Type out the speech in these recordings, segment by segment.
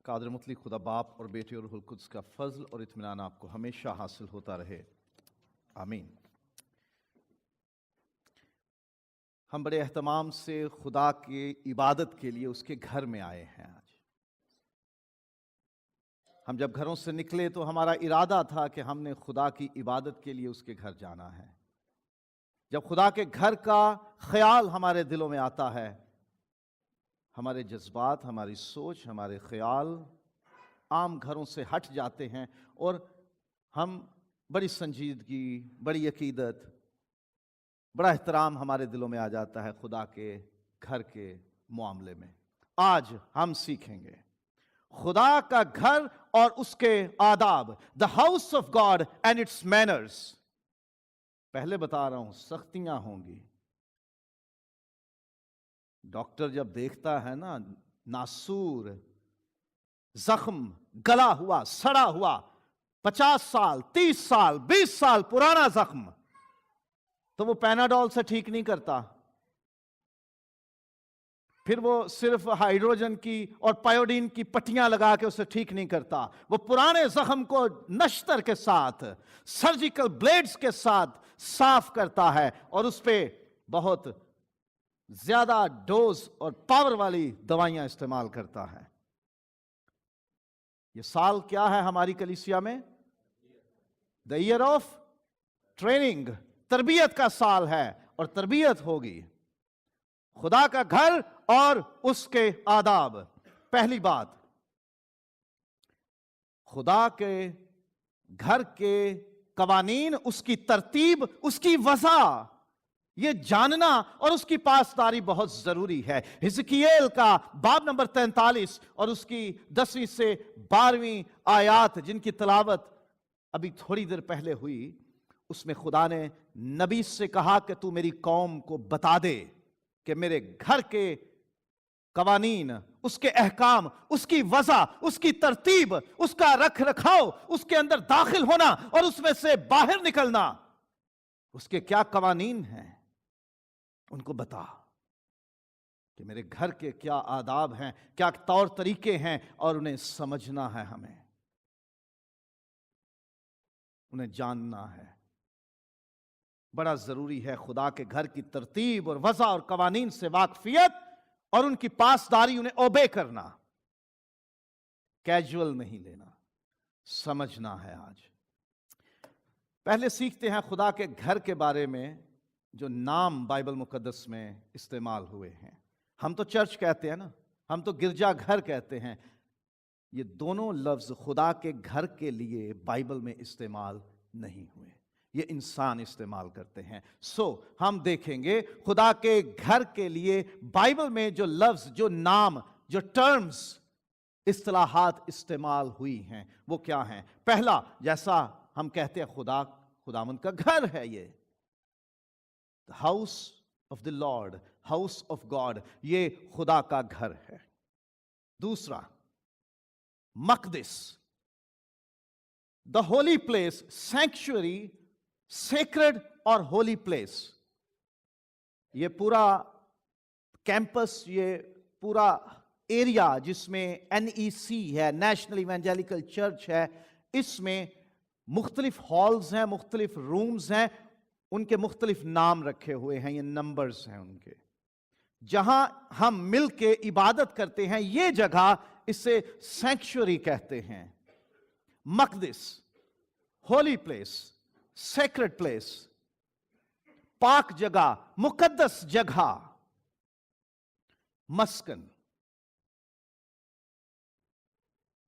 قادر مطلق خدا باپ اور بیٹے اور روح القدس کا فضل اور اطمینان آپ کو ہمیشہ حاصل ہوتا رہے، آمین۔ ہم بڑے اہتمام سے خدا کی عبادت کے لیے اس کے گھر میں آئے ہیں۔ آج ہم جب گھروں سے نکلے تو ہمارا ارادہ تھا کہ ہم نے خدا کی عبادت کے لیے اس کے گھر جانا ہے۔ جب خدا کے گھر کا خیال ہمارے دلوں میں آتا ہے، ہمارے جذبات، ہماری سوچ، ہمارے خیال عام گھروں سے ہٹ جاتے ہیں اور ہم بڑی سنجیدگی، بڑی عقیدت، بڑا احترام ہمارے دلوں میں آ جاتا ہے خدا کے گھر کے معاملے میں۔ آج ہم سیکھیں گے خدا کا گھر اور اس کے آداب، the house of God and its manners۔ پہلے بتا رہا ہوں سختیاں ہوں گی۔ ڈاکٹر جب دیکھتا ہے نا ناسور، زخم، گلا ہوا، سڑا ہوا، 50 سال، 30 سال، 20 سال پرانا زخم، تو وہ پیناڈول سے ٹھیک نہیں کرتا، پھر وہ صرف ہائیڈروجن کی اور پائیوڈین کی پٹیاں لگا کے اسے ٹھیک نہیں کرتا۔ وہ پرانے زخم کو نشتر کے ساتھ، سرجیکل بلیڈز کے ساتھ صاف کرتا ہے اور اس پہ بہت زیادہ ڈوز اور پاور والی دوائیاں استعمال کرتا ہے۔ یہ سال کیا ہے ہماری کلیسیا میں؟ The year of training، تربیت کا سال ہے اور تربیت ہوگی۔ خدا کا گھر اور اس کے آداب۔ پہلی بات، خدا کے گھر کے قوانین، اس کی ترتیب، اس کی وضع، یہ جاننا اور اس کی پاسداری بہت ضروری ہے۔ حزقییل کا باب نمبر 43 اور اس کی 10ویں سے 12ویں آیات، جن کی تلاوت ابھی تھوڑی دیر پہلے ہوئی، اس میں خدا نے نبی سے کہا کہ تو میری قوم کو بتا دے کہ میرے گھر کے قوانین، اس کے احکام، اس کی وضع، اس کی ترتیب، اس کا رکھ رکھاؤ، اس کے اندر داخل ہونا اور اس میں سے باہر نکلنا، اس کے کیا قوانین ہیں ان کو بتا، کہ میرے گھر کے کیا آداب ہیں، کیا طور طریقے ہیں، اور انہیں سمجھنا ہے، ہمیں انہیں جاننا ہے۔ بڑا ضروری ہے خدا کے گھر کی ترتیب اور وضع اور قوانین سے واقفیت اور ان کی پاسداری، انہیں اوبے کرنا، کیجول نہیں لینا، سمجھنا ہے۔ آج پہلے سیکھتے ہیں خدا کے گھر کے بارے میں جو نام بائبل مقدس میں استعمال ہوئے ہیں۔ ہم تو چرچ کہتے ہیں نا، ہم تو گرجا گھر کہتے ہیں، یہ دونوں لفظ خدا کے گھر کے لیے بائبل میں استعمال نہیں ہوئے، یہ انسان استعمال کرتے ہیں۔ ہم دیکھیں گے خدا کے گھر کے لیے بائبل میں جو لفظ، جو نام، جو ٹرمز، اصطلاحات استعمال ہوئی ہیں وہ کیا ہیں۔ پہلا، جیسا ہم کہتے ہیں خداوند کا گھر ہے، یہ house of the lord, house of God, یہ خدا کا گھر ہے۔ دوسرا، مقدس، دا ہولی پلیس، سینکچوری، سیکرڈ اور ہولی پلیس۔ یہ پورا کیمپس، یہ پورا ایریا جس میں NEC ہے، نیشنل ایونجیلیکل چرچ ہے، اس میں مختلف ہالز ہیں، مختلف رومز ہیں، ان کے مختلف نام رکھے ہوئے ہیں، یہ نمبرز ہیں ان کے، جہاں ہم مل کے عبادت کرتے ہیں۔ یہ جگہ اسے سینکچوری کہتے ہیں، مقدس، ہولی پلیس، سیکرڈ پلیس، پاک جگہ، مقدس جگہ، مسکن،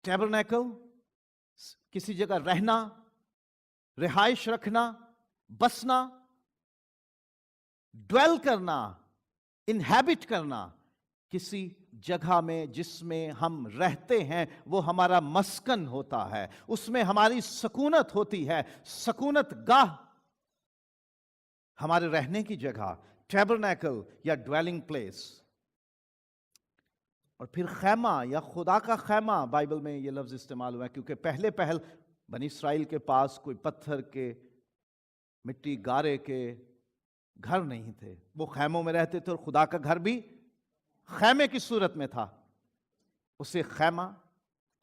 ٹیبرنیکل، کسی جگہ رہنا، رہائش رکھنا، بسنا، ڈویل کرنا، انہیبٹ کرنا، کسی جگہ میں جس میں ہم رہتے ہیں وہ ہمارا مسکن ہوتا ہے، اس میں ہماری سکونت ہوتی ہے، سکونت گاہ، ہمارے رہنے کی جگہ، ٹیبرنیکل یا ڈویلنگ پلیس۔ اور پھر خیمہ یا خدا کا خیمہ، بائبل میں یہ لفظ استعمال ہوا ہے کیونکہ پہلے بنی اسرائیل کے پاس کوئی پتھر کے، مٹی گارے کے گھر نہیں تھے، وہ خیموں میں رہتے تھے، اور خدا کا گھر بھی خیمے کی صورت میں تھا، اسے خیمہ،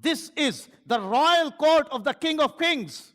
This is the royal court of the King of Kings.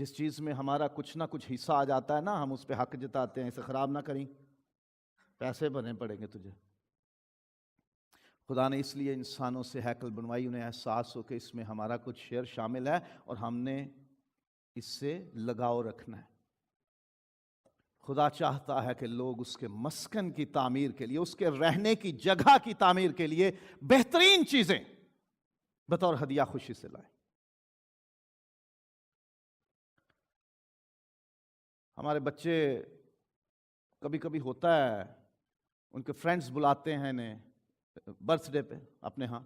جس چیز میں ہمارا کچھ نہ کچھ حصہ آ جاتا ہے نا، ہم اس پہ حق جتاتے ہیں، اسے خراب نہ کریں، پیسے بھرنے پڑیں گے تجھے۔ خدا نے اس لیے انسانوں سے ہیکل بنوائی، انہیں احساس ہو کہ اس میں ہمارا کچھ شیئر شامل ہے اور ہم نے اس سے لگاؤ رکھنا ہے۔ خدا چاہتا ہے کہ لوگ اس کے مسکن کی تعمیر کے لیے، اس کے رہنے کی جگہ کی تعمیر کے لیے بہترین چیزیں بطور ہدیہ خوشی سے لائیں۔ ہمارے بچے کبھی کبھی ہوتا ہے ان کے فرینڈز بلاتے ہیں انہیں برتھ ڈے پہ اپنے ہاں،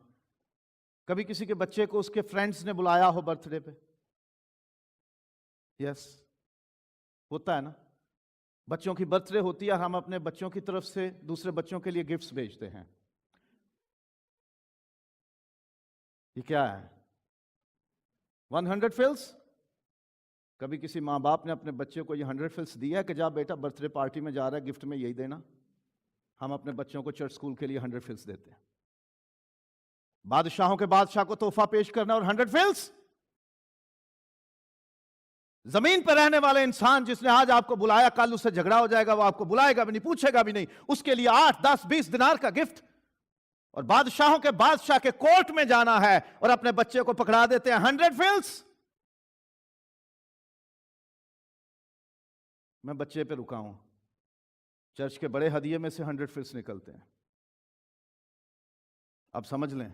کبھی کسی کے بچے کو اس کے فرینڈز نے بلایا ہو برتھ ڈے پہ، یس ہوتا ہے نا، بچوں کی برتھ ڈے ہوتی ہے، ہم اپنے بچوں کی طرف سے دوسرے بچوں کے لیے گفٹس بھیجتے ہیں۔ یہ کیا ہے؟ 100 فلس؟ کبھی کسی ماں باپ نے اپنے بچے کو یہ 100 فلس دیا ہے کہ جا بیٹا برتھ ڈے پارٹی میں جا رہا ہے، گفٹ میں یہی دینا؟ ہم اپنے بچوں کو چرچ سکول کے لیے 100 فلس دیتے ہیں۔ بادشاہوں کے بادشاہ کو تحفہ پیش کرنا اور 100 فلس؟ زمین پہ رہنے والے انسان جس نے آج آپ کو بلایا، کل اس سے جھگڑا ہو جائے گا، وہ آپ کو بلائے گا بھی نہیں، پوچھے گا بھی نہیں، اس کے لیے 8 10 20 دینار کا گفٹ، اور بادشاہوں کے بادشاہ کے کورٹ میں جانا ہے اور اپنے بچے کو پکڑا دیتے ہیں 100 فلس۔ میں بچے پہ رکا ہوں، چرچ کے بڑے ہدیے میں سے 100 فلس نکلتے ہیں۔ اب سمجھ لیں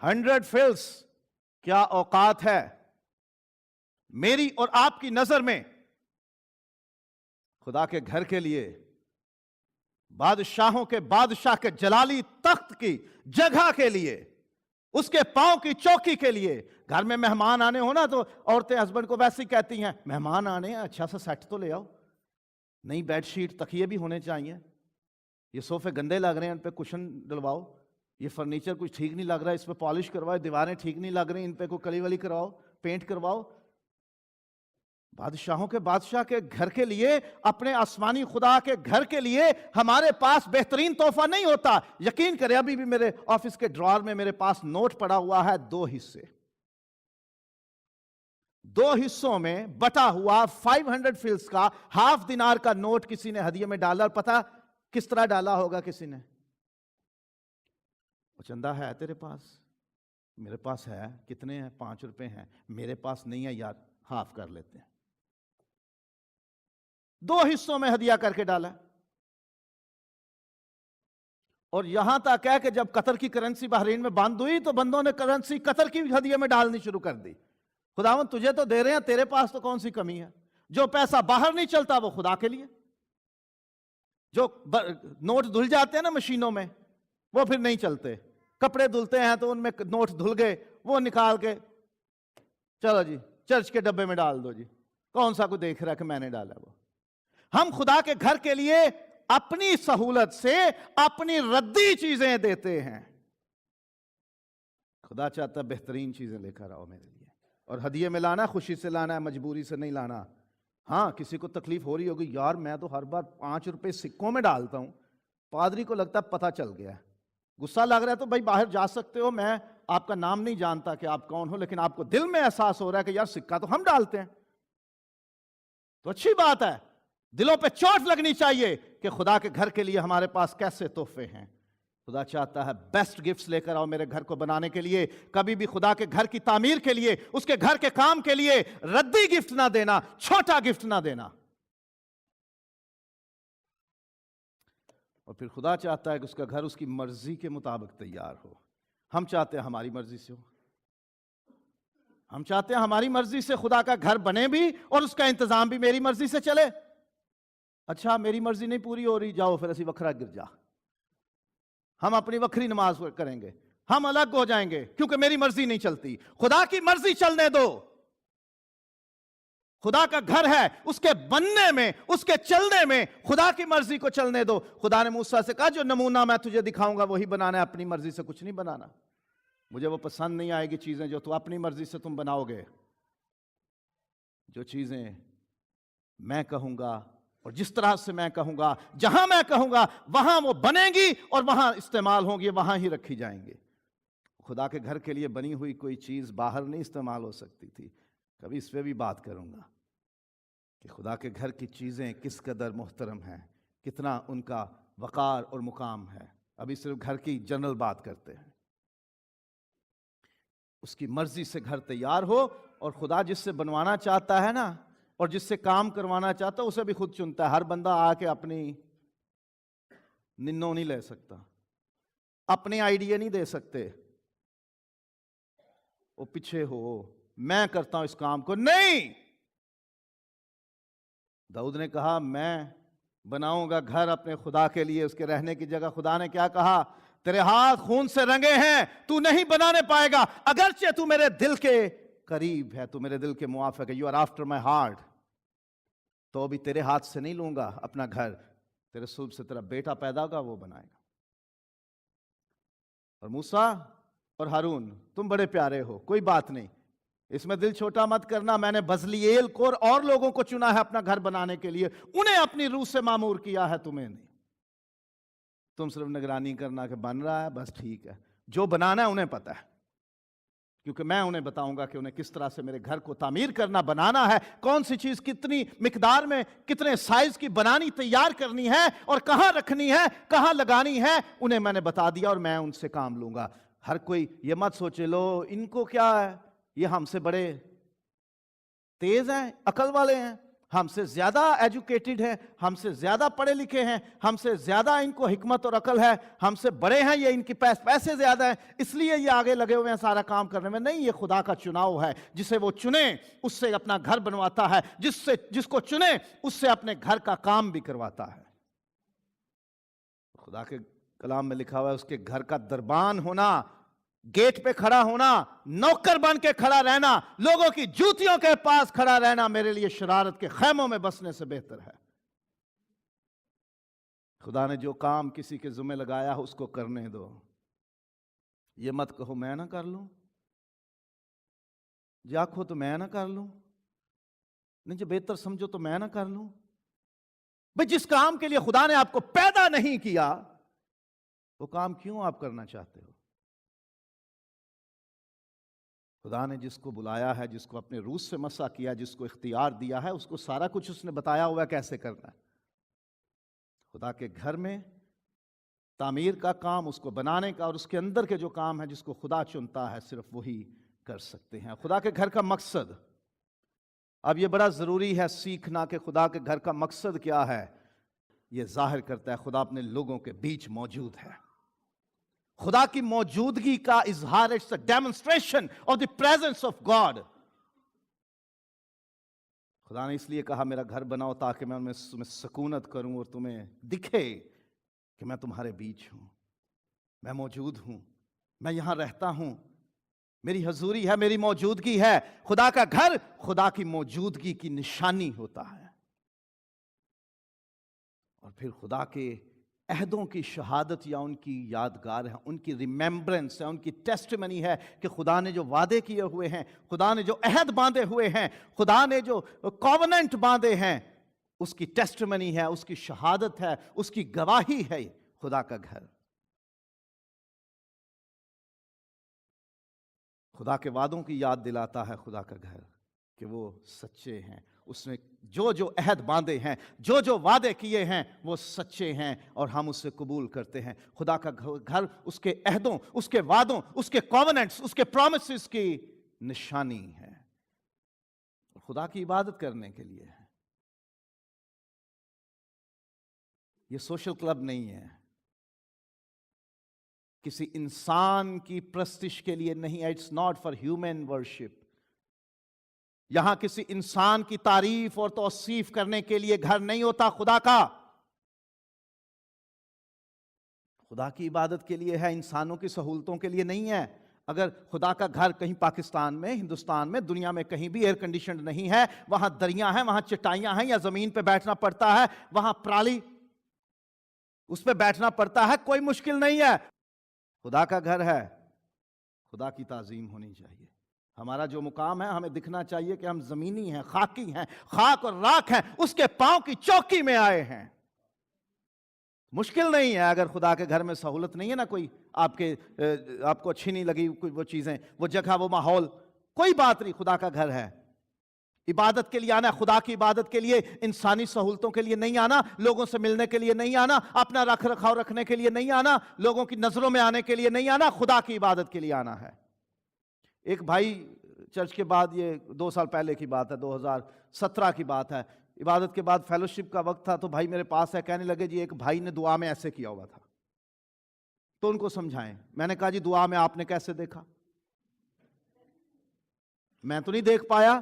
100 فلس کیا اوقات ہے میری اور آپ کی نظر میں خدا کے گھر کے لیے، بادشاہوں کے بادشاہ کے جلالی تخت کی جگہ کے لیے، اس کے پاؤں کی چوکی کے لیے۔ گھر میں مہمان آنے ہونا تو عورتیں ہسبینڈ کو ویسے ہی کہتی ہیں، مہمان آنے ہیں اچھا سا سیٹ تو لے آؤ، نئی بیڈ شیٹ تکیے بھی ہونے چاہیے، یہ صوفے گندے لگ رہے ہیں ان پہ کشن ڈلواؤ، یہ فرنیچر کچھ ٹھیک نہیں لگ رہا ہے اس پہ پالش کرواؤ، دیواریں ٹھیک نہیں لگ رہی ان پہ کوئی کلی ولی کراؤ، پینٹ کرواؤ۔ بادشاہوں کے بادشاہ کے گھر کے لیے، اپنے آسمانی خدا کے گھر کے لیے ہمارے پاس بہترین تحفہ نہیں ہوتا۔ یقین کریں ابھی بھی میرے آفس کے ڈرار میں میرے پاس نوٹ پڑا ہوا ہے، 2 حصے، 2 حصوں میں بٹا ہوا 500 فلس کا ½ دینار کا نوٹ کسی نے ہدیے میں ڈالا، اور پتہ کس طرح ڈالا ہوگا کسی نے؟ وہ چندہ ہے تیرے پاس؟ میرے پاس ہے، کتنے ہیں؟ 5 روپے ہیں، میرے پاس نہیں ہے یار، ہاف کر لیتے ہیں۔ 2 حصوں میں ہدیہ کر کے ڈالا، اور یہاں تک ہے کہ جب قطر کی کرنسی بحرین میں بند ہوئی تو بندوں نے کرنسی قطر کی ہدیے میں ڈالنی شروع کر دی۔ خداوند تجھے تو دے رہے ہیں، تیرے پاس تو کون سی کمی ہے؟ جو پیسہ باہر نہیں چلتا وہ خدا کے لیے، جو نوٹ دھل جاتے ہیں نا مشینوں میں وہ پھر نہیں چلتے، کپڑے دھلتے ہیں تو ان میں نوٹ دھل گئے، وہ نکال کے چلو جی چرچ کے ڈبے میں ڈال دو، جی کون سا کوئی دیکھ رہا ہے کہ میں نے ڈالا؟ وہ ہم خدا کے گھر کے لیے اپنی سہولت سے اپنی ردی چیزیں دیتے ہیں۔ خدا چاہتا ہے بہترین چیزیں لے کر آؤ میرے لیے، اور ہدیے میں لانا خوشی سے لانا ہے، مجبوری سے نہیں لانا۔ ہاں کسی کو تکلیف ہو رہی ہوگی، یار میں تو ہر بار 5 روپے سکوں میں ڈالتا ہوں، پادری کو لگتا ہے پتہ چل گیا ہے، غصہ لگ رہا ہے تو بھائی باہر جا سکتے ہو، میں آپ کا نام نہیں جانتا کہ آپ کون ہو، لیکن آپ کو دل میں احساس ہو رہا ہے کہ یار سکہ تو ہم ڈالتے ہیں، تو اچھی بات ہے۔ دلوں پہ چوٹ لگنی چاہیے کہ خدا کے گھر کے لیے ہمارے پاس کیسے تحفے ہیں۔ خدا چاہتا ہے بیسٹ گفٹس لے کر آؤ میرے گھر کو بنانے کے لیے۔ کبھی بھی خدا کے گھر کی تعمیر کے لیے، اس کے گھر کے کام کے لیے ردی گفٹ نہ دینا، چھوٹا گفٹ نہ دینا۔ اور پھر خدا چاہتا ہے کہ اس کا گھر اس کی مرضی کے مطابق تیار ہو۔ ہم چاہتے ہیں ہماری مرضی سے ہو، ہم چاہتے ہیں ہماری مرضی سے خدا کا گھر بنے بھی اور اس کا انتظام بھی میری مرضی سے چلے۔ اچھا میری مرضی نہیں پوری ہو رہی، جاؤ پھر اسی وکھرا گرجا، ہم اپنی وکھری نماز کریں گے، ہم الگ ہو جائیں گے کیونکہ میری مرضی نہیں چلتی۔ خدا کی مرضی چلنے دو، خدا کا گھر ہے، اس کے بننے میں، اس کے چلنے میں خدا کی مرضی کو چلنے دو۔ خدا نے موسیٰ سے کہا جو نمونہ میں تجھے دکھاؤں گا وہی بنانا ہے، اپنی مرضی سے کچھ نہیں بنانا، مجھے وہ پسند نہیں آئے گی چیزیں جو تو اپنی مرضی سے تم بناؤ گے۔ جو چیزیں میں کہوں گا اور جس طرح سے میں کہوں گا، جہاں میں کہوں گا وہاں وہ بنیں گی اور وہاں استعمال ہوں گی، وہاں ہی رکھی جائیں گے۔ خدا کے گھر کے لیے بنی ہوئی کوئی چیز باہر نہیں استعمال ہو سکتی تھی، کبھی اس پہ بھی بات کروں گا کہ خدا کے گھر کی چیزیں کس قدر محترم ہیں، کتنا ان کا وقار اور مقام ہے۔ ابھی صرف گھر کی جنرل بات کرتے ہیں۔ اس کی مرضی سے گھر تیار ہو، اور خدا جس سے بنوانا چاہتا ہے نا، اور جس سے کام کروانا چاہتا ہے، اسے بھی خود چنتا ہے۔ ہر بندہ آ کے اپنی ننو نہیں لے سکتا، اپنے آئیڈیا نہیں دے سکتے، وہ پیچھے ہو میں کرتا ہوں اس کام کو، نہیں۔ داؤد نے کہا میں بناؤں گا گھر اپنے خدا کے لیے، اس کے رہنے کی جگہ۔ خدا نے کیا کہا؟ تیرے ہاتھ خون سے رنگے ہیں، تو نہیں بنانے پائے گا، اگرچہ تو میرے دل کے قریب ہے، تو میرے دل کے موافق ہے، you are after my heart, تو ابھی تیرے ہاتھ سے نہیں لوں گا اپنا گھر، تیرے صلب سے تیرا بیٹا پیدا ہوگا، وہ بنائے گا۔ اور موسیٰ اور ہارون، تم بڑے پیارے ہو، کوئی بات نہیں، اس میں دل چھوٹا مت کرنا، میں نے بزلیل کو اور لوگوں کو چنا ہے اپنا گھر بنانے کے لیے، انہیں اپنی روح سے معمور کیا ہے، تمہیں نہیں۔ تم صرف نگرانی کرنا کہ بن رہا ہے، بس ٹھیک ہے، جو بنانا ہے انہیں پتا ہے، کیونکہ میں انہیں بتاؤں گا کہ انہیں کس طرح سے میرے گھر کو تعمیر کرنا، بنانا ہے، کون سی چیز کتنی مقدار میں، کتنے سائز کی بنانی تیار کرنی ہے، اور کہاں رکھنی ہے، کہاں لگانی ہے، انہیں میں نے بتا دیا، اور میں ان سے کام لوں گا۔ ہر کوئی یہ مت سوچے لو ان کو کیا ہے، یہ ہم سے بڑے تیز ہیں، عقل والے ہیں، ہم سے زیادہ ایجوکیٹڈ ہیں، ہم سے زیادہ پڑھے لکھے ہیں، ہم سے زیادہ ان کو حکمت اور عقل ہے، ہم سے بڑے ہیں، یہ ان کے پیسے زیادہ ہیں، اس لیے یہ آگے لگے ہوئے ہیں سارا کام کرنے میں۔ نہیں، یہ خدا کا چناؤ ہے، جسے وہ چنے اس سے اپنا گھر بنواتا ہے، جس کو چنے اس سے اپنے گھر کا کام بھی کرواتا ہے۔ خدا کے کلام میں لکھا ہوا ہے اس کے گھر کا دربان ہونا، گیٹ پہ کھڑا ہونا، نوکر بن کے کھڑا رہنا، لوگوں کی جوتیوں کے پاس کھڑا رہنا میرے لیے شرارت کے خیموں میں بسنے سے بہتر ہے۔ خدا نے جو کام کسی کے ذمہ لگایا ہے اس کو کرنے دو، یہ مت کہو میں نہ کر لوں، جی آنکھو تو میں نہ کر لوں، نہیں جو بہتر سمجھو تو میں نہ کر لوں۔ بھئی جس کام کے لیے خدا نے آپ کو پیدا نہیں کیا، وہ کام کیوں آپ کرنا چاہتے ہو؟ خدا نے جس کو بلایا ہے، جس کو اپنے روح سے مسح کیا، جس کو اختیار دیا ہے، اس کو سارا کچھ اس نے بتایا ہوا ہے کیسے کرنا ہے۔ خدا کے گھر میں تعمیر کا کام، اس کو بنانے کا، اور اس کے اندر کے جو کام ہے جس کو خدا چنتا ہے، صرف وہی کر سکتے ہیں۔ خدا کے گھر کا مقصد، اب یہ بڑا ضروری ہے سیکھنا کہ خدا کے گھر کا مقصد کیا ہے۔ یہ ظاہر کرتا ہے خدا اپنے لوگوں کے بیچ موجود ہے۔ خدا کی موجودگی کا اظہار، it's a demonstration of the presence of God. خدا نے اس لیے کہا میرا گھر بناؤ تاکہ میں ان میں تمہیں سکونت کروں اور تمہیں دکھے کہ میں تمہارے بیچ ہوں، میں موجود ہوں، میں یہاں رہتا ہوں، میری حضوری ہے، میری موجودگی ہے۔ خدا کا گھر خدا کی موجودگی کی نشانی ہوتا ہے، اور پھر خدا کے عہدوں کی شہادت یا ان کی یادگار ہے، ان کی ریمیمبرنس ہے، ان کی ٹیسٹیمنی ہے کہ خدا نے جو وعدے کیے ہوئے ہیں، خدا نے جو عہد باندھے ہوئے ہیں، خدا نے جو کووننٹ باندھے ہیں، اس کی ٹیسٹیمنی ہے، اس کی شہادت ہے، اس کی گواہی ہے خدا کا گھر۔ خدا کے وعدوں کی یاد دلاتا ہے خدا کا گھر کہ وہ سچے ہیں، اس نے جو جو عہد باندھے ہیں، جو جو وعدے کیے ہیں، وہ سچے ہیں اور ہم اسے قبول کرتے ہیں۔ خدا کا گھر اس کے عہدوں، اس کے وعدوں، اس کے کووننٹس، اس کے پرومسز کی نشانی ہے، خدا کی عبادت کرنے کے لیے ہے۔ یہ سوشل کلب نہیں ہے، کسی انسان کی پرستش کے لیے نہیں ہے، it's not for human worship. یہاں کسی انسان کی تعریف اور توصیف کرنے کے لیے گھر نہیں ہوتا خدا کا، خدا کی عبادت کے لیے ہے، انسانوں کی سہولتوں کے لیے نہیں ہے۔ اگر خدا کا گھر کہیں پاکستان میں، ہندوستان میں، دنیا میں کہیں بھی ایئر کنڈیشنڈ نہیں ہے، وہاں دریا ہیں، وہاں چٹائیاں ہیں، یا زمین پہ بیٹھنا پڑتا ہے، وہاں پرالی اس پہ بیٹھنا پڑتا ہے، کوئی مشکل نہیں ہے۔ خدا کا گھر ہے، خدا کی تعظیم ہونی چاہیے۔ ہمارا جو مقام ہے، ہمیں دکھنا چاہیے کہ ہم زمینی ہیں، خاکی ہیں، خاک اور راکھ ہیں، اس کے پاؤں کی چوکی میں آئے ہیں۔ مشکل نہیں ہے، اگر خدا کے گھر میں سہولت نہیں ہے نا، کوئی آپ کو اچھی نہیں لگی کوئی وہ چیزیں، وہ جگہ، وہ ماحول، کوئی بات نہیں، خدا کا گھر ہے، عبادت کے لیے آنا ہے، خدا کی عبادت کے لیے، انسانی سہولتوں کے لیے نہیں آنا، لوگوں سے ملنے کے لیے نہیں آنا، اپنا رکھ رکھاؤ رکھنے کے لیے نہیں آنا، لوگوں کی نظروں میں آنے کے لیے نہیں آنا، خدا کی عبادت کے لیے آنا ہے۔ ایک بھائی چرچ کے بعد، یہ 2 سال پہلے کی بات ہے، 2017 کی بات ہے، عبادت کے بعد فیلوشپ کا وقت تھا، تو بھائی میرے پاس ہے، کہنے لگے جی ایک بھائی نے دعا میں ایسے کیا ہوا تھا، تو ان کو سمجھائیں۔ میں نے کہا جی دعا میں آپ نے کیسے دیکھا؟ میں تو نہیں دیکھ پایا،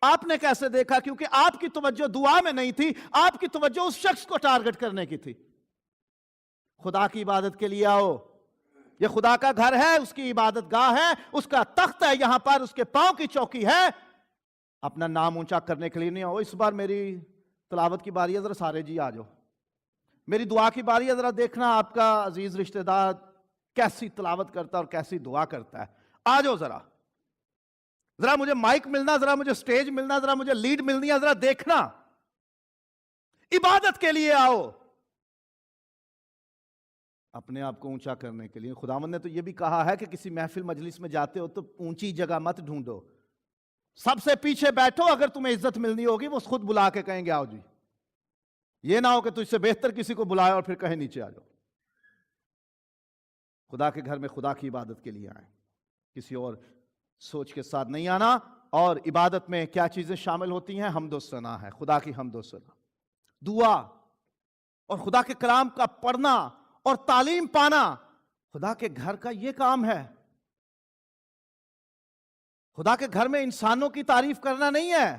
آپ نے کیسے دیکھا؟ کیونکہ آپ کی توجہ دعا میں نہیں تھی، آپ کی توجہ اس شخص کو ٹارگٹ کرنے کی تھی۔ خدا کی عبادت کے لیے آؤ، یہ خدا کا گھر ہے، اس کی عبادت گاہ ہے، اس کا تخت ہے یہاں پر، اس کے پاؤں کی چوکی ہے۔ اپنا نام اونچا کرنے کے لیے نہیں آؤ۔ اس بار میری تلاوت کی باری ہے، ذرا سارے جی آ جاؤ۔ میری دعا کی باری ہے، ذرا دیکھنا آپ کا عزیز رشتہ دار کیسی تلاوت کرتا ہے اور کیسی دعا کرتا ہے۔ آ جاؤ ذرا مجھے مائک ملنا، ذرا مجھے سٹیج ملنا، ذرا مجھے لیڈ ملنی ہے، ذرا دیکھنا۔ عبادت کے لیے آؤ، اپنے آپ کو اونچا کرنے کے لیے۔ خداوند نے تو یہ بھی کہا ہے کہ کسی محفل مجلس میں جاتے ہو تو اونچی جگہ مت ڈھونڈو، سب سے پیچھے بیٹھو، اگر تمہیں عزت ملنی ہوگی وہ خود بلا کے کہیں گے آؤ جی۔ یہ نہ ہو کہ تجھ سے بہتر کسی کو بلائے اور پھر کہیں نیچے آ جاؤ۔ خدا کے گھر میں خدا کی عبادت کے لیے آئیں، کسی اور سوچ کے ساتھ نہیں آنا۔ اور عبادت میں کیا چیزیں شامل ہوتی ہیں؟ حمد و ثنا ہے، خدا کی حمد و ثنا، دعا اور خدا کے کلام کا پڑھنا اور تعلیم پانا خدا کے گھر کا یہ کام ہے۔ خدا کے گھر میں انسانوں کی تعریف کرنا نہیں ہے۔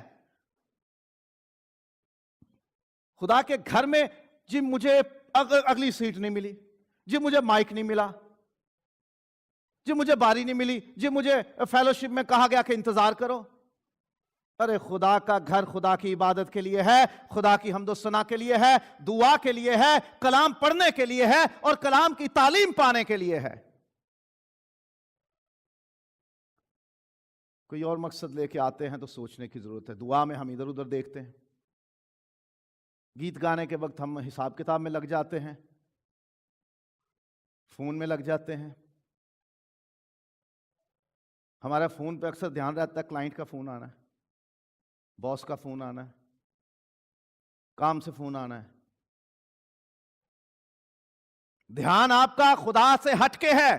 خدا کے گھر میں جی مجھے اگلی سیٹ نہیں ملی، جی مجھے مائک نہیں ملا، جی مجھے باری نہیں ملی، جی مجھے فیلوشپ میں کہا گیا کہ انتظار کرو۔ ارے خدا کا گھر خدا کی عبادت کے لیے ہے، خدا کی حمد و ثنا کے لیے ہے، دعا کے لیے ہے، کلام پڑھنے کے لیے ہے اور کلام کی تعلیم پانے کے لیے ہے۔ کوئی اور مقصد لے کے آتے ہیں تو سوچنے کی ضرورت ہے۔ دعا میں ہم ادھر ادھر دیکھتے ہیں، گیت گانے کے وقت ہم حساب کتاب میں لگ جاتے ہیں، فون میں لگ جاتے ہیں۔ ہمارا فون پہ اکثر دھیان رہتا ہے کلائنٹ کا فون آنا ہے، باس کا فون آنا ہے، کام سے فون آنا ہے۔ دھیان آپ کا خدا سے ہٹ کے ہے،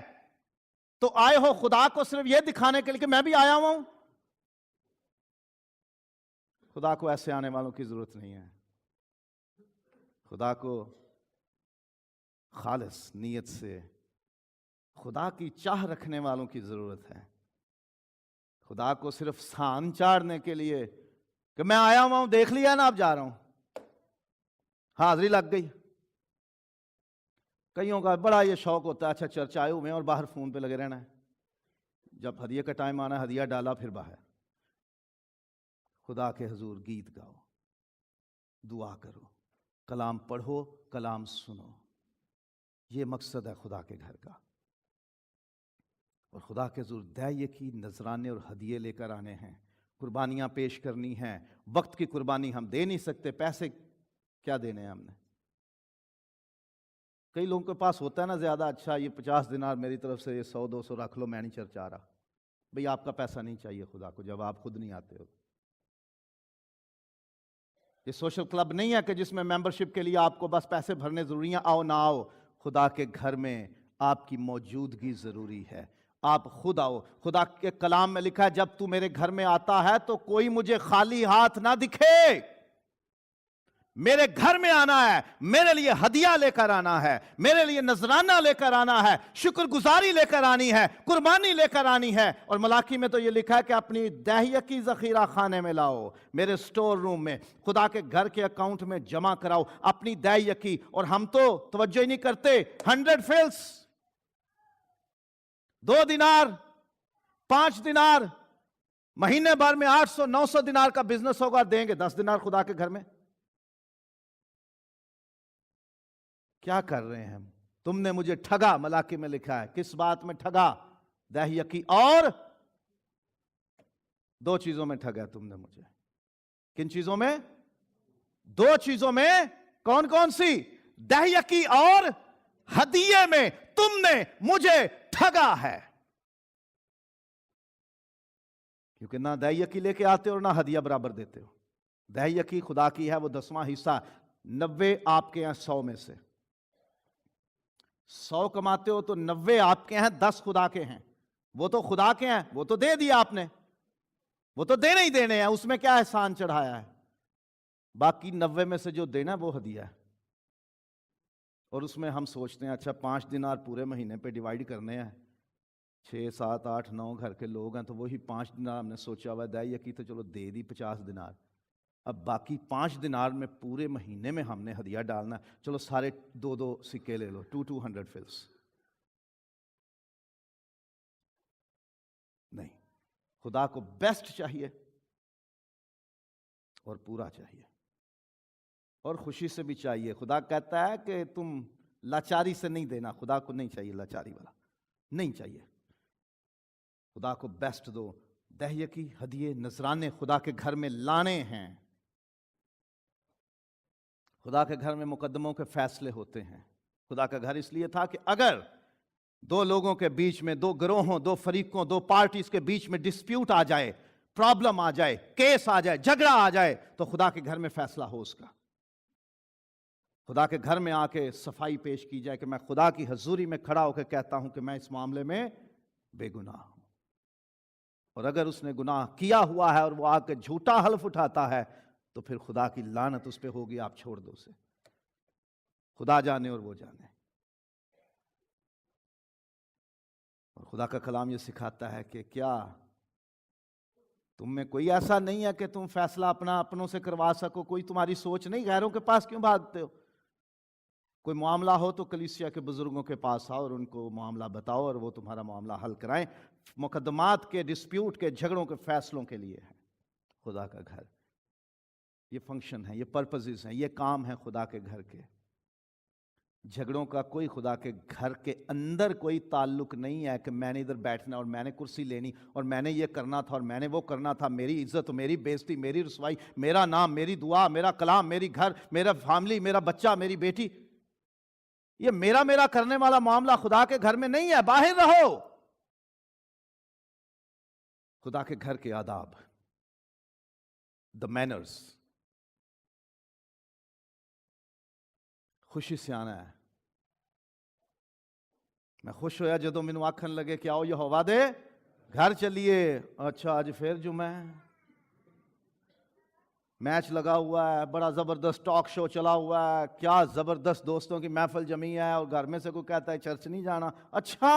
تو آئے ہو خدا کو صرف یہ دکھانے کے لیے کہ میں بھی آیا ہوں۔ خدا کو ایسے آنے والوں کی ضرورت نہیں ہے۔ خدا کو خالص نیت سے خدا کی چاہ رکھنے والوں کی ضرورت ہے۔ خدا کو صرف سان چاڑنے کے لیے کہ میں آیا ہوں، دیکھ لیا نا اب جا رہا ہوں، حاضری لگ گئی۔ کئیوں کا بڑا یہ شوق ہوتا ہے، اچھا چرچ آئے ہوئے ہیں اور باہر فون پہ لگے رہنا ہے، جب ہدیے کا ٹائم آنا ہدیہ ڈالا پھر باہر۔ خدا کے حضور گیت گاؤ، دعا کرو، کلام پڑھو، کلام سنو۔ یہ مقصد ہے خدا کے گھر کا۔ اور خدا کے حضور دعائے کی نذرانے اور ہدیے لے کر آنے ہیں، قربانیاں پیش کرنی ہیں۔ وقت کی قربانی ہم دے نہیں سکتے، پیسے کیا دینے ہیں ہم نے؟ کئی لوگوں کے پاس ہوتا ہے نا زیادہ، اچھا یہ 50 دینار میری طرف سے، یہ 100-200 رکھ لو، میں نہیں چرچ آ رہا۔ بھئی آپ کا پیسہ نہیں چاہیے خدا کو جب آپ خود نہیں آتے ہو۔ یہ سوشل کلب نہیں ہے کہ جس میں ممبرشپ کے لیے آپ کو بس پیسے بھرنے ضروری ہیں، آؤ نہ آؤ۔ خدا کے گھر میں آپ کی موجودگی ضروری ہے، آپ خود آؤ۔ خدا کے کلام میں لکھا ہے جب تو میرے گھر میں آتا ہے تو کوئی مجھے خالی ہاتھ نہ دکھے۔ میرے گھر میں آنا ہے، میرے لیے ہدیہ لے کر آنا ہے، میرے لیے نذرانہ لے کر آنا ہے، شکر گزاری لے کر آنی ہے، قربانی لے کر آنی ہے۔ اور ملاکی میں تو یہ لکھا ہے کہ اپنی دہیہ کی ذخیرہ خانے میں لاؤ، میرے سٹور روم میں، خدا کے گھر کے اکاؤنٹ میں جمع کراؤ اپنی دہیہ کی۔ اور ہم تو توجہ ہی نہیں کرتے۔ 100 فلس، 2 دینار، 5 دینار، مہینے بھر میں 800-900 دینار کا بزنس ہوگا، دیں گے 10 دینار خدا کے گھر میں۔ کیا کر رہے ہیں ہم؟ تم نے مجھے ٹھگا، ملاکی میں لکھا ہے۔ کس بات میں ٹھگا؟ دہیہ کی اور 2 چیزوں میں ٹھگا تم نے مجھے۔ کن چیزوں میں؟ 2 چیزوں میں۔ کون کون سی؟ دہیہ کی اور ہدیے میں تم نے مجھے ٹھگا ہے۔ کیونکہ نہ دہ یقی لے کے آتے ہو اور نہ ہدیہ برابر دیتے ہو. دہ یقی خدا کی ہے، وہ 10واں حصہ 90 آپ کے ہیں 100 میں سے. 100 کماتے ہو تو 90 آپ کے ہیں، 10 خدا کے ہیں. وہ تو خدا کے ہیں، وہ تو دے دیا آپ نے، وہ تو دینے ہی دینے ہیں، اس میں کیا احسان چڑھایا ہے. باقی 90 میں سے جو دینا ہے وہ ہدیہ ہے. اور اس میں ہم سوچتے ہیں اچھا 5 دینار پورے مہینے پہ ڈیوائیڈ کرنے ہیں، 6 7 8 9 گھر کے لوگ ہیں تو وہی 5 دینار ہم نے سوچا ہوا ہے. دہ یقی تو چلو دے دی 50 دینار. اب باقی 5 دینار میں پورے مہینے میں ہم نے ہدیہ ڈالنا ہے. چلو سارے 2 سکے لے لو، 200 فلس. نہیں، خدا کو بیسٹ چاہیے اور پورا چاہیے اور خوشی سے بھی چاہیے. خدا کہتا ہے کہ تم لاچاری سے نہیں دینا. خدا کو نہیں چاہیے لاچاری والا، نہیں چاہیے. خدا کو بیسٹ دو. دہ یقی، ہدیے، نذرانے خدا کے گھر میں لانے ہیں. خدا کے گھر میں مقدموں کے فیصلے ہوتے ہیں. خدا کا گھر اس لیے تھا کہ اگر 2 لوگوں کے بیچ میں، 2 گروہوں، 2 فریقوں، 2 پارٹیز کے بیچ میں ڈسپیوٹ آ جائے، پرابلم آ جائے، کیس آ جائے، جھگڑا آ جائے، تو خدا کے گھر میں فیصلہ ہو اس کا. خدا کے گھر میں آ کے صفائی پیش کی جائے کہ میں خدا کی حضوری میں کھڑا ہو کے کہتا ہوں کہ میں اس معاملے میں بے گناہ ہوں. اور اگر اس نے گناہ کیا ہوا ہے اور وہ آ کے جھوٹا حلف اٹھاتا ہے تو پھر خدا کی لعنت اس پہ ہوگی. آپ چھوڑ دو اسے، خدا جانے اور وہ جانے. اور خدا کا کلام یہ سکھاتا ہے کہ کیا تم میں کوئی ایسا نہیں ہے کہ تم فیصلہ اپنوں سے کروا سکو؟ کوئی تمہاری سوچ نہیں؟ غیروں کے پاس کیوں بھاگتے ہو؟ کوئی معاملہ ہو تو کلیسیا کے بزرگوں کے پاس آؤ اور ان کو معاملہ بتاؤ اور وہ تمہارا معاملہ حل کرائیں. مقدمات کے، ڈسپیوٹ کے، جھگڑوں کے فیصلوں کے لیے ہے خدا کا گھر. یہ فنکشن ہے، یہ پرپزز ہیں، یہ کام ہے خدا کے گھر کے. جھگڑوں کا کوئی خدا کے گھر کے اندر کوئی تعلق نہیں ہے کہ میں نے ادھر بیٹھنا اور میں نے کرسی لینی اور میں نے یہ کرنا تھا اور میں نے وہ کرنا تھا. میری عزت، میری بےزتی، میری رسوائی، میرا نام، میری دعا، میرا کلام، میری گھر، میرا فیملی، میرا بچہ، میری بیٹی، یہ میرا کرنے والا معاملہ خدا کے گھر میں نہیں ہے. باہر رہو. خدا کے گھر کے آداب، the manners. خوشی سے آنا ہے. میں خوش ہویا جدو مینوں آکھن لگے کہ آؤ یہوہ دے گھر چلیے. اچھا آج پھر جمعہ ہے، میچ لگا ہوا ہے، بڑا زبردست ٹاک شو چلا ہوا ہے، کیا زبردست دوستوں کی محفل جمی ہے، اور گھر میں سے کوئی کہتا ہے چرچ نہیں جانا. اچھا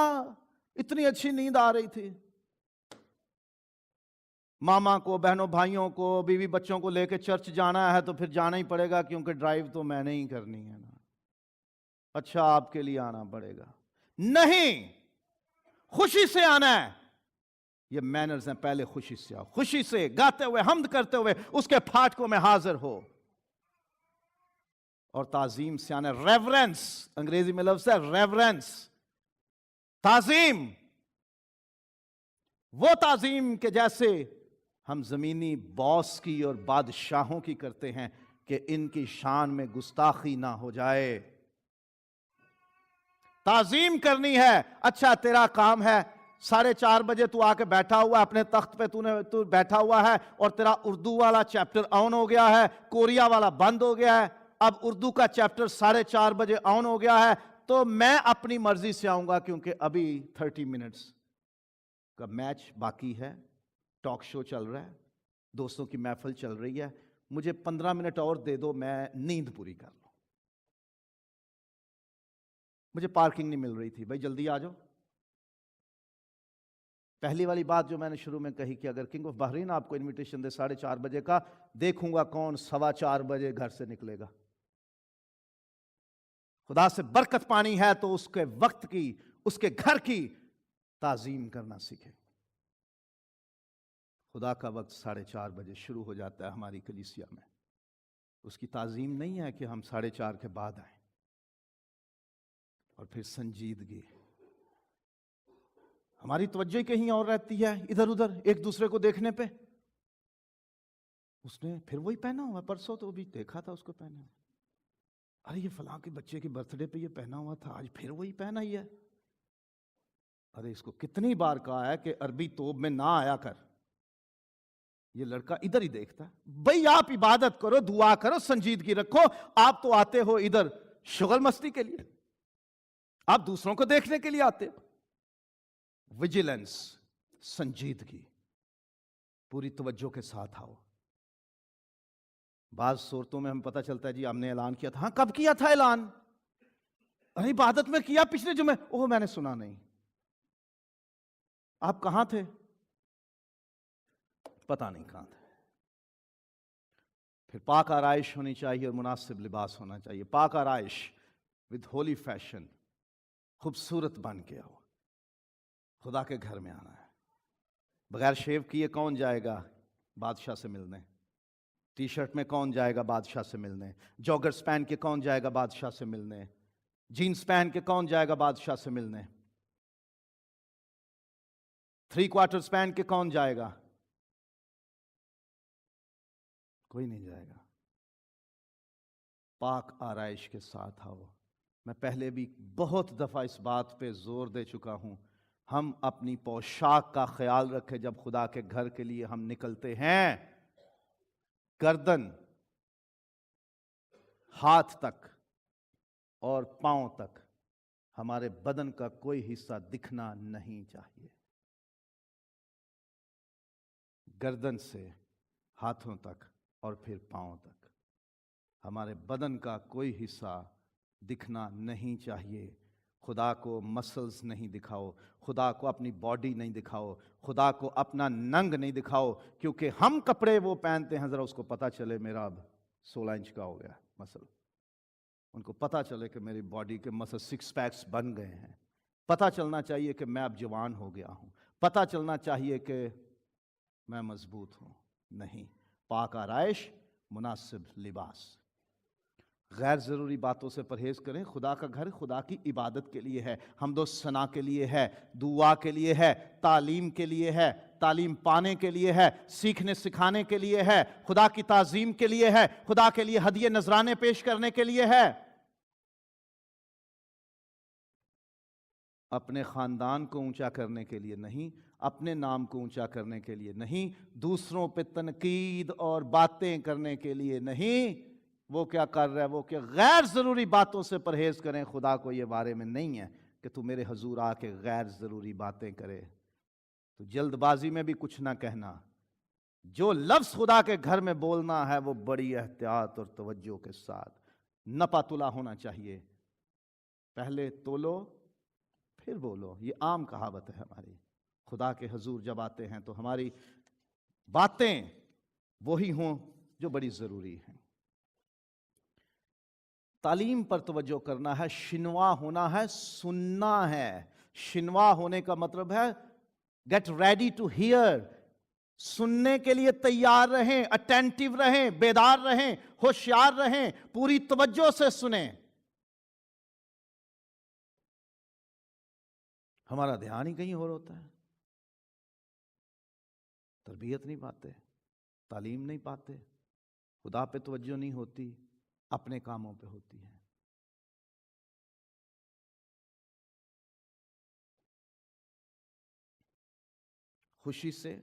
اتنی اچھی نیند آ رہی تھی. ماما کو، بہنوں بھائیوں کو، بیوی بچوں کو لے کے چرچ جانا ہے تو پھر جانا ہی پڑے گا کیونکہ ڈرائیو تو میں نے ہی کرنی ہے نا. اچھا آپ کے لیے آنا پڑے گا. نہیں، خوشی سے آنا ہے. یہ مینرز ہیں. پہلے خوشی سے آؤ، خوشی سے گاتے ہوئے، حمد کرتے ہوئے اس کے پھاٹکوں میں حاضر ہو. اور تعظیم سے آنا ہے. ریورنس، انگریزی میں لفظ ہے ریورنس، تعظیم. وہ تعظیم کہ جیسے ہم زمینی باس کی اور بادشاہوں کی کرتے ہیں کہ ان کی شان میں گستاخی نہ ہو جائے. تعظیم کرنی ہے. اچھا تیرا کام ہے 4:30 بجے تو آ کے بیٹھا ہوا ہے اپنے تخت پہ، تو بیٹھا ہوا ہے اور تیرا اردو والا چیپٹر آن ہو گیا ہے، کوریا والا بند ہو گیا ہے. اب اردو کا چیپٹر 4:30 بجے آن ہو گیا ہے تو میں اپنی مرضی سے آؤں گا کیونکہ ابھی 30 منٹس کا میچ باقی ہے، ٹاک شو چل رہا ہے، دوستوں کی محفل چل رہی ہے. مجھے 15 منٹ اور دے دو، میں نیند پوری کر لوں. مجھے پارکنگ نہیں مل رہی تھی، بھائی جلدی آ جاؤ. پہلی والی بات جو میں نے شروع میں کہی کہ اگر کنگ آف بحرین آپ کو انویٹیشن دے 4:30 بجے کا، دیکھوں گا کون 4:15 بجے گھر سے نکلے گا. خدا سے برکت پانی ہے تو اس کے وقت کی، اس کے گھر کی تعظیم کرنا سیکھیں. خدا کا وقت 4:30 بجے شروع ہو جاتا ہے ہماری کلیسیا میں. اس کی تعظیم نہیں ہے کہ ہم 4:30 کے بعد آئیں. اور پھر سنجیدگی، ہماری توجہ کہیں اور رہتی ہے، ادھر ادھر ایک دوسرے کو دیکھنے پہ. اس نے پھر وہی پہنا ہوا، پرسوں تو بھی دیکھا تھا اس کو پہنا ہوا. ارے یہ فلاں کے بچے کے برتھ ڈے پہ یہ پہنا ہوا تھا، آج پھر وہی پہنا ہی ہے. ارے اس کو کتنی بار کہا ہے کہ عربی توب میں نہ آیا کر. یہ لڑکا ادھر ہی دیکھتا ہے. بھئی آپ عبادت کرو, دعا کرو, سنجیدگی رکھو. آپ تو آتے ہو ادھر شغل مستی کے لیے, آپ دوسروں کو دیکھنے کے لیے آتے ہو. ویجیلنس, سنجیدگی, پوری توجہ کے ساتھ آؤ. بعض صورتوں میں ہم پتہ چلتا ہے جی ہم نے اعلان کیا تھا. ہاں کب کیا تھا اعلان؟ ارے عبادت میں کیا پچھلے جمعے. اوہ میں نے سنا نہیں. آپ کہاں تھے؟ پتہ نہیں کہاں تھے. پھر پاک آرائش ہونی چاہیے اور مناسب لباس ہونا چاہیے. پاک آرائش with ہولی فیشن, خوبصورت بن کے آؤ. خدا کے گھر میں آنا ہے. بغیر شیو کیے کون جائے گا بادشاہ سے ملنے؟ ٹی شرٹ میں کون جائے گا بادشاہ سے ملنے؟ جوگرز پہن کے کون جائے گا بادشاہ سے ملنے؟ جینز پہن کے کون جائے گا بادشاہ سے ملنے؟ 3 کوارٹرز پہن کے کون جائے گا؟ کوئی نہیں جائے گا. پاک آرائش کے ساتھ آؤ. میں پہلے بھی بہت دفعہ اس بات پہ زور دے چکا ہوں, ہم اپنی پوشاک کا خیال رکھیں. جب خدا کے گھر کے لیے ہم نکلتے ہیں, گردن, ہاتھ تک اور پاؤں تک ہمارے بدن کا کوئی حصہ دکھنا نہیں چاہیے. گردن سے ہاتھوں تک اور پھر پاؤں تک ہمارے بدن کا کوئی حصہ دکھنا نہیں چاہیے. خدا کو مسلز نہیں دکھاؤ, خدا کو اپنی باڈی نہیں دکھاؤ, خدا کو اپنا ننگ نہیں دکھاؤ. کیونکہ ہم کپڑے وہ پہنتے ہیں, ذرا اس کو پتہ چلے میرا اب 16 انچ کا ہو گیا مسل. ان کو پتہ چلے کہ میری باڈی کے مسل 6 پیکس بن گئے ہیں. پتہ چلنا چاہیے کہ میں اب جوان ہو گیا ہوں. پتہ چلنا چاہیے کہ میں مضبوط ہوں. نہیں. پاک آرائش, مناسب لباس. غیر ضروری باتوں سے پرہیز کریں. خدا کا گھر خدا کی عبادت کے لیے ہے, حمد و ثنا کے لیے ہے, دعا کے لیے ہے, تعلیم کے لیے ہے, تعلیم پانے کے لیے ہے, سیکھنے سکھانے کے لیے ہے, خدا کی تعظیم کے لیے ہے, خدا کے لیے ہدیے نذرانے پیش کرنے کے لیے ہے. اپنے خاندان کو اونچا کرنے کے لیے نہیں, اپنے نام کو اونچا کرنے کے لیے نہیں, دوسروں پہ تنقید اور باتیں کرنے کے لیے نہیں. وہ کیا کر رہا ہے, وہ کیا. غیر ضروری باتوں سے پرہیز کریں. خدا کو یہ بارے میں نہیں ہے کہ تو میرے حضور آ کے غیر ضروری باتیں کرے. تو جلد بازی میں بھی کچھ نہ کہنا. جو لفظ خدا کے گھر میں بولنا ہے وہ بڑی احتیاط اور توجہ کے ساتھ نپا تلا ہونا چاہیے. پہلے تولو پھر بولو. یہ عام کہاوت ہے ہماری. خدا کے حضور جب آتے ہیں تو ہماری باتیں وہی ہوں جو بڑی ضروری ہیں. تعلیم پر توجہ کرنا ہے, شنوا ہونا ہے, سننا ہے. شنوا ہونے کا مطلب ہے گیٹ ریڈی ٹو ہیئر. سننے کے لیے تیار رہیں, اٹینٹیو رہیں, بیدار رہیں, ہوشیار رہیں, پوری توجہ سے سنیں. ہمارا دھیان ہی کہیں اور ہوتا ہے. تربیت نہیں پاتے, تعلیم نہیں پاتے, خدا پہ توجہ نہیں ہوتی, اپنے کاموں پہ ہوتی ہے. خوشی سے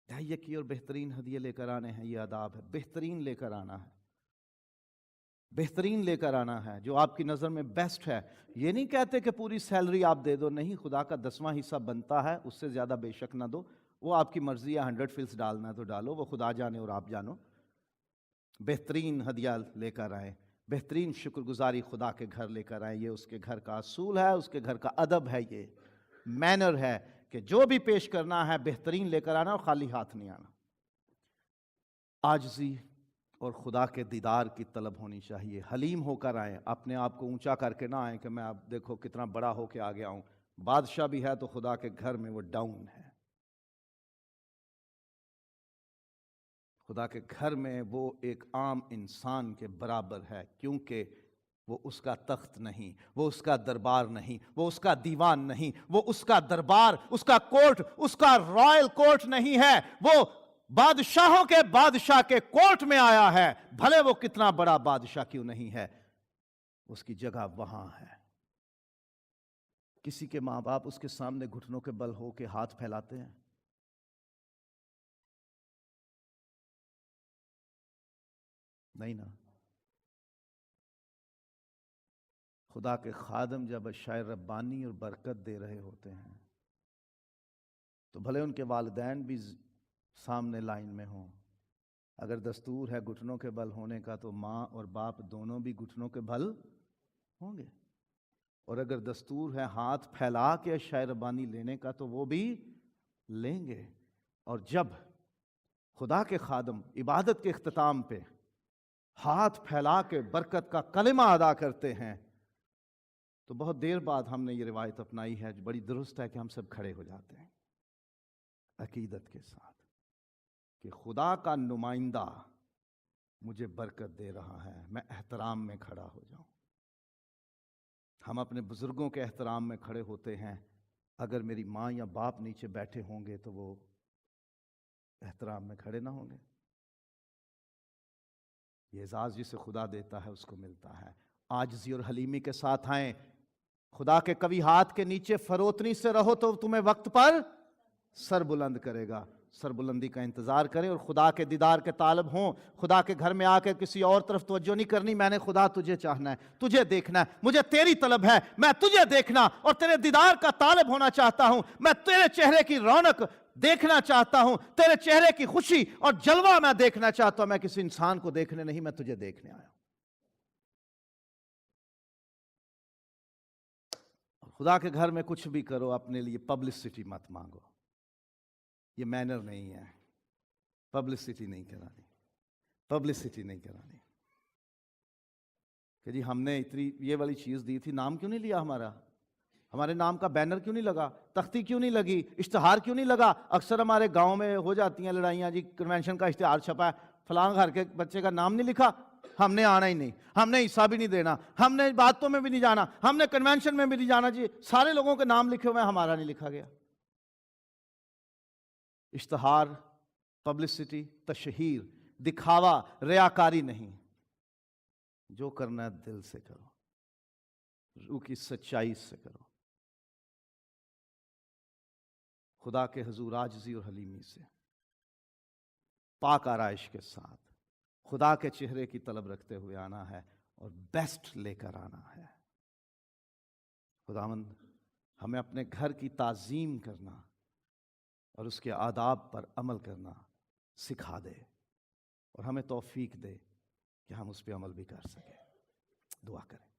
تہیہ کی اور بہترین ہدیے لے کر آنے ہیں. یہ آداب ہے. بہترین لے کر آنا ہے, بہترین لے کر آنا ہے جو آپ کی نظر میں بیسٹ ہے. یہ نہیں کہتے کہ پوری سیلری آپ دے دو. نہیں, خدا کا 10واں حصہ بنتا ہے, اس سے زیادہ بے شک نہ دو. وہ آپ کی مرضی ہے, 100 فلس ڈالنا ہے تو ڈالو, وہ خدا جانے اور آپ جانو. بہترین ہدیہ لے کر آئیں, بہترین شکر گزاری خدا کے گھر لے کر آئیں. یہ اس کے گھر کا اصول ہے, اس کے گھر کا ادب ہے, یہ مینر ہے کہ جو بھی پیش کرنا ہے بہترین لے کر آنا اور خالی ہاتھ نہیں آنا. عاجزی اور خدا کے دیدار کی طلب ہونی چاہیے. حلیم ہو کر آئیں, اپنے آپ کو اونچا کر کے نہ آئیں کہ میں اب دیکھو کتنا بڑا ہو کے آ گیا ہوں. بادشاہ بھی ہے تو خدا کے گھر میں وہ ڈاؤن ہے. خدا کے گھر میں وہ ایک عام انسان کے برابر ہے, کیونکہ وہ اس کا تخت نہیں, وہ اس کا دربار نہیں, وہ اس کا دیوان نہیں, وہ اس کا دربار, اس کا کورٹ, اس کا رائل کورٹ نہیں ہے. وہ بادشاہوں کے بادشاہ کے کورٹ میں آیا ہے, بھلے وہ کتنا بڑا بادشاہ کیوں نہیں ہے, اس کی جگہ وہاں ہے. کسی کے ماں باپ اس کے سامنے گھٹنوں کے بل ہو کے ہاتھ پھیلاتے ہیں. نہیں نا. خدا کے خادم جب اشیاء ربانی اور برکت دے رہے ہوتے ہیں تو بھلے ان کے والدین بھی سامنے لائن میں ہوں، اگر دستور ہے گھٹنوں کے بل ہونے کا تو ماں اور باپ دونوں بھی گھٹنوں کے بل ہوں گے، اور اگر دستور ہے ہاتھ پھیلا کے اشیاء ربانی لینے کا تو وہ بھی لیں گے. اور جب خدا کے خادم عبادت کے اختتام پہ ہاتھ پھیلا کے برکت کا کلمہ ادا کرتے ہیں تو بہت دیر بعد ہم نے یہ روایت اپنائی ہے جو بڑی درست ہے کہ ہم سب کھڑے ہو جاتے ہیں عقیدت کے ساتھ کہ خدا کا نمائندہ مجھے برکت دے رہا ہے، میں احترام میں کھڑا ہو جاؤں. ہم اپنے بزرگوں کے احترام میں کھڑے ہوتے ہیں، اگر میری ماں یا باپ نیچے بیٹھے ہوں گے تو وہ احترام میں کھڑے نہ ہوں گے. یہ اعزاز جسے خدا دیتا ہے اس کو ملتا ہے. عاجزی اور حلیمی کے ساتھ آئیں. خدا کے کبھی ہاتھ کے نیچے فروتنی سے رہو تو تمہیں وقت پر سر بلند کرے گا. سر بلندی کا انتظار کریں اور خدا کے دیدار کے طالب ہوں. خدا کے گھر میں آ کے کسی اور طرف توجہ نہیں کرنی. میں نے خدا تجھے چاہنا ہے، تجھے دیکھنا ہے، مجھے تیری طلب ہے، میں تجھے دیکھنا اور تیرے دیدار کا طالب ہونا چاہتا ہوں. میں تیرے چہرے کی رونق دیکھنا چاہتا ہوں، تیرے چہرے کی خوشی اور جلوہ میں دیکھنا چاہتا ہوں. میں کسی انسان کو دیکھنے نہیں، میں تجھے دیکھنے آیا ہوں. خدا کے گھر میں کچھ بھی کرو اپنے لیے پبلسٹی مت مانگو. یہ مینر نہیں ہے. پبلسٹی نہیں کرانی، پبلسٹی نہیں کرانی کہ جی ہم نے اتنی یہ والی چیز دی تھی، نام کیوں نہیں لیا ہمارا، ہمارے نام کا بینر کیوں نہیں لگا، تختی کیوں نہیں لگی، اشتہار کیوں نہیں لگا. اکثر ہمارے گاؤں میں ہو جاتی ہیں لڑائیاں، جی کنونشن کا اشتہار چھپا ہے، فلاں گھر کے بچے کا نام نہیں لکھا، ہم نے آنا ہی نہیں، ہم نے حصہ بھی نہیں دینا، ہم نے باتوں میں بھی نہیں جانا، ہم نے کنونشن میں بھی نہیں جانا. جی سارے لوگوں کے نام لکھے ہوئے ہیں، ہمارا نہیں لکھا گیا. اشتہار، پبلسٹی، تشہیر، دکھاوا، ریاکاری نہیں. جو کرنا ہے دل سے کرو، روح کی سچائی سے کرو، خدا کے حضور عاجزی اور حلیمی سے، پاک آرائش کے ساتھ خدا کے چہرے کی طلب رکھتے ہوئے آنا ہے اور بیسٹ لے کر آنا ہے. خداوند ہمیں اپنے گھر کی تعظیم کرنا اور اس کے آداب پر عمل کرنا سکھا دے اور ہمیں توفیق دے کہ ہم اس پہ عمل بھی کر سکیں. دعا کریں.